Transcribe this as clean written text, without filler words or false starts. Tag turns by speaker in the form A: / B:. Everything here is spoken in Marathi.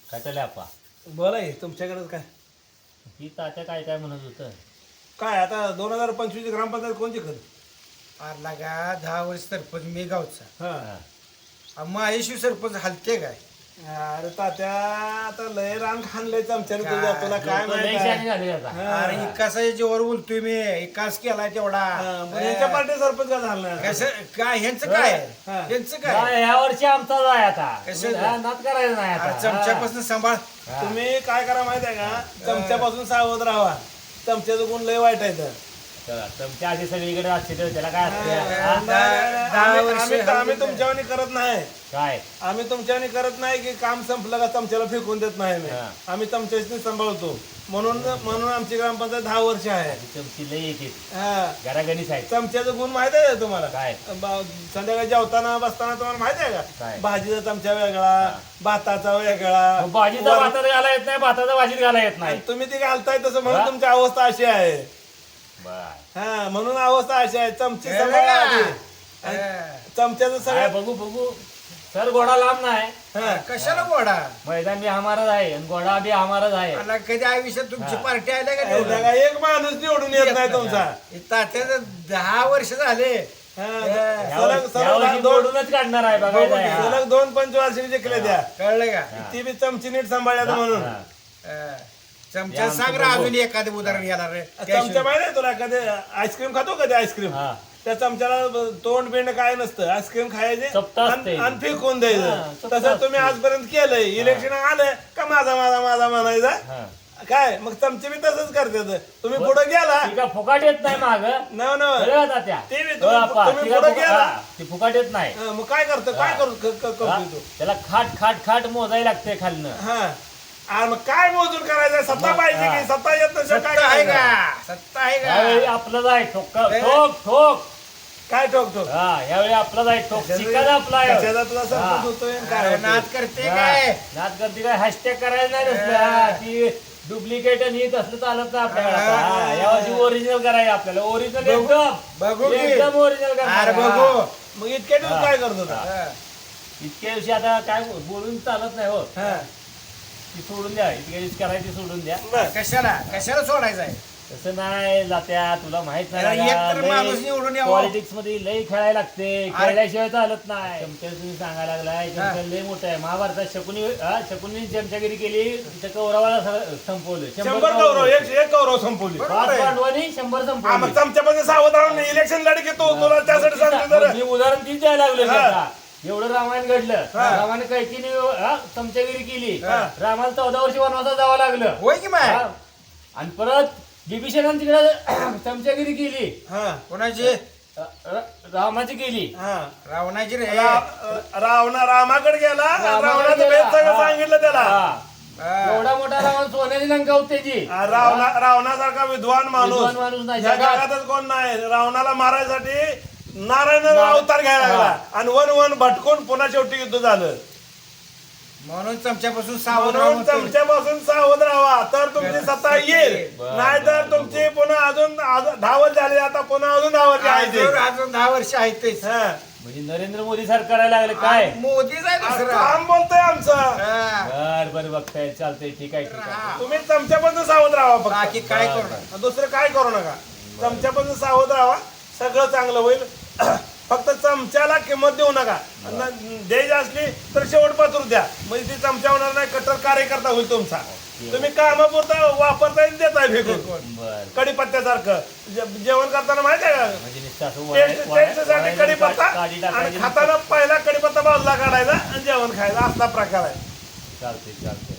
A: काय चाललंय आपा?
B: बोला की तुमच्याकडे काय
A: ही तात्या काय काय म्हणत होतं?
B: काय आता 2025 ग्रामपंचायत कोणची खरं?
C: अरे लागा 10 वर्ष सरपंच मी गावचा
B: हा
C: माहेशी सरपंच हलते काय
B: अरे तात्या आता लय रान खाणलंय चमच्याने तुझ्या तुला काय
A: लोकं लय
B: माहिती
A: शहाणे झाले आता.
C: अरे एकाचा याच्यावर बोलतोय मी एकाच केलाय तेवढा
B: यांच्या पार्टी सरपंच का झाला नाही?
C: कसं काय ह्यांचं काय
B: हा.
C: ह्यांचं काय
A: काय ह्या वर्षी आमचाच आहे आता.
C: कशाचं?
A: हा, नाद करायचं नाही
C: अरे
A: आता.
C: चमच्यापासून सांभाळ
A: हा.
B: तुम्ही काय करा माहिती आहे का चमच्यापासून सावध राहा. चमच्याचं गुण लय वाईट आहे तर.
A: चला, चमच्या आधी सगळीकडे असते तर त्याला काय असते? हा?
B: आम्ही तुमच्यावानी करत नाही.
A: काय
B: आम्ही तुमच्यावानी करत नाही की काम संपलं का चमच्याला फेकून देत नाही आम्ही.
A: हा.
B: आम्ही चमच्याशी सांभाळतो म्हणून आमची ग्रामपंचायत 10 वर्ष आहे.
A: आधी चमची लय येते
B: हा.
A: घराघणीच आहे.
B: चमच्याचं गुण माहित आहे का तुम्हाला?
A: काय?
B: संध्याकाळी जेवताना बसताना तुम्हाला माहित आहे
A: काय?
B: का भाजीचा चमचा वेगळा भाताचा वेगळा
A: मग भाजीचा भातात घाला येत नाही, भाताचा भाजीत घाला येत नाही.
B: आणि तुम्ही ते घालताय तसं म्हणून
A: हा?
B: तुमची अवस्था अशी आहे.
A: बर
B: हा म्हणून अवस्था अशी आहे. चमची सांभाळा आधी. आणि चमच्याचं
A: काय
B: सगळं
A: बघू बघू सर घोडा लांब नाही.
B: हा.
C: कशाला गोडा
A: मैदान भी हमाराच आहे आणि घोडा भी हमाराच आहे.
C: मला कधी आयुष्यात तुमची
A: हा.
C: पार्टी आल्या का
B: त्या
C: निवडून?
B: का एक माणूस निवडून येत नाही तुमचा.
C: हे तात्याचं 10 वर्ष झाले
B: हा.
A: यावर्षी
B: सलग दोन
A: निवडूनच काढणार आहे बघायचं आहे. हा.
B: सलग 2 पंचवार्षिक जिंकले द्या.
C: कळलं का
B: ती बी चमची नीट सांभाळल्या म्हणून.
A: हा.
C: चमचा सांग रा अजून एखादं उदाहरण घेणार रे
B: चमचा माहिती आहे तुला कधी आईस्क्रीम खातो कधी आईस्क्रीम
A: हा.
B: त्या चमच्याला तोंड बिंड काय नसतं आईस्क्रीम खायचे
A: चपटा असते.
B: आणि फेकून
A: हा,
B: द्यायचं.
A: चपटा
B: तसं तुम्ही
A: असते.
B: आजपर्यंत केलंय. इलेक्शन आलं का माझा माझा माझा म्हणायचा
A: हा.
B: काय मग चमचे बी तसंच करतात. तुम्ही पुढे गेला
A: ती का फुकाट येत नाही माग
B: नव नव
A: त्या
B: ते बी तुम्ही पुढे गेला
A: ती फुकाट येत नाही.
B: हा, मग काय करतो काय
A: हा.
B: करतो
A: हा.
B: तू?
A: त्याला खाट खाट खाट मोजायला लागते खालनं.
B: हा आणि मग काय मोजून करायचं? सत्ता
A: मग,
B: पाहिजे
A: हा.
B: की सत्ता येत नसेल काय
C: सत्ता आहे
B: करायचं?
C: का सत्ता आहे
A: यावेळी
C: का
A: आपलंच आहे ठोक ठोक ठोक.
B: काय ठोकतो
A: हा यावेळी आपलाच आहे ठोक शिकायला आपला आहे.
B: कशाचा तुला
A: हा.
B: सरपंच होतोय आणि काय
C: अरे
B: होतोय?
C: नाद करते
A: हा.
C: काय
A: नाद करते काय हॅशटॅग करायला नाही नसलं. हा, ती डुप्लिकेट आणि हे तसलं चालत नाही आपल्याला.
C: हा.
A: हा, यावर्षी ओरिजिनल करायचं आपल्याला. ओरिजिनल
C: बघू-
A: एकदम
C: बघू की.
A: एकदम ओरिजिनल
C: अरे बघू
B: मग इतके दिवस काय करत होता?
C: हा.
A: इतक्या दिवशी आता काय बोलून चालत नाही हो.
B: हा.
A: ती सोडून द्या. इतक्या दिवशी करायची सोडून द्या.
B: बरं.
C: कशाला कशाला सोडायचं आहे
A: तसं नाही जात्या तुला माहित
C: त्याला एक तर माणूस निवडून यावं.
A: पॉलिटिक्स मध्ये लई खेळायला लागते.
C: अरे.
A: खेळल्याशिवाय चालत नाही. चमचा तुम्ही सांगायला लागलाय चमचा लय मोठा आहे. महाभारतात शकुनी चमचागिरी केली तिथं कौरवाला संपवलं.
B: 100 कौरव एक कौरव संपवली.
C: बरोबर आहे.
A: पांडवांनी 100
B: हा, मग
A: संपवली.
B: चमच्यापासून सावध राहून इलेक्शन लढ घेतो तुला त्यासाठी सांगतो
A: मग
B: जरा.
A: मी उदाहरण तीच द्यायला लागलो
B: हा.
A: आता. एवढं रामायण घडलं.
B: हा.
A: रामाने कैकीने चमचागिरी केली.
B: हा.
A: रामाला 14 वर्ष वनवासात जावं लागलं.
C: होय की माय
A: हा. आणि परत बिभीषणाने तिकडे चमचागिरी केली.
B: हा.
C: कोणाची
A: रामाची केली.
B: हा.
C: रावणाची रे
B: रामाकडे गेला रावणाचं
A: गेला.
B: भेद सगळं
A: हा.
B: सांगितलं त्याला.
A: हा.
C: हा.
A: एवढा मोठा रावण सोन्याची लंका होती त्याची.
B: रावणासारखा विद्वान
A: विद्वान माणूस नाही
B: या
A: जगात.
B: जगातच कोण नाही. रावणाला मारायसाठी नारायणाचा अवतार घ्यायला लागला आणि वन भटकून पुन्हा शेवटी युद्ध झालं.
C: म्हणून चमच्यापासून सावध
B: म्हणून
C: राहून
B: चमच्यापासून सावध राहा तर तुमची सत्ता येईल.
A: बरं,
B: नाहीतर तुमची पुन्हा अजून 10 वर्ष झाली आता पुन्हा अजून 10 वर्ष
C: अजून 10 वर्ष आहेत तेच
A: म्हणजे नरेंद्र मोदी सारखं करायला लागले काय.
C: मोदीच आहे दुसरा
B: काम बोलतोय आमचं.
C: हा.
A: बर बर बघताय चालतंय ठीक आहे ठीक आहे.
B: तुम्ही चमच्यापासून सावध राहा
C: बाकी
B: फक्त.
C: काय करणार
B: दुसरं काय करू नका. चमच्यापासून सावध राहा सगळं चांगलं होईल. फक्त चमच्याला किंमत देऊ नका. द्यायची असली तर शेवट पात्र द्या. म्हणजे ती चमचा होणार नाही. कट्टर कार्यकर्ता होईल तुमचा. तुम्ही कामापुरता वापरताय देताय फेकून
A: बर
B: कडीपत्त्यासारखं. जेवण करताना माहिती आहे का
A: म्हणजे नुसतं असं
B: टेस्टसाठी कडीपत्ता
A: काढी
B: आणि
A: टाकायची.
B: खाताना पहिला कडीपत्ता बाजूला काढायचा आणि जेवण खायचं असा प्रकार आहे.
A: चालतंय चालतंय.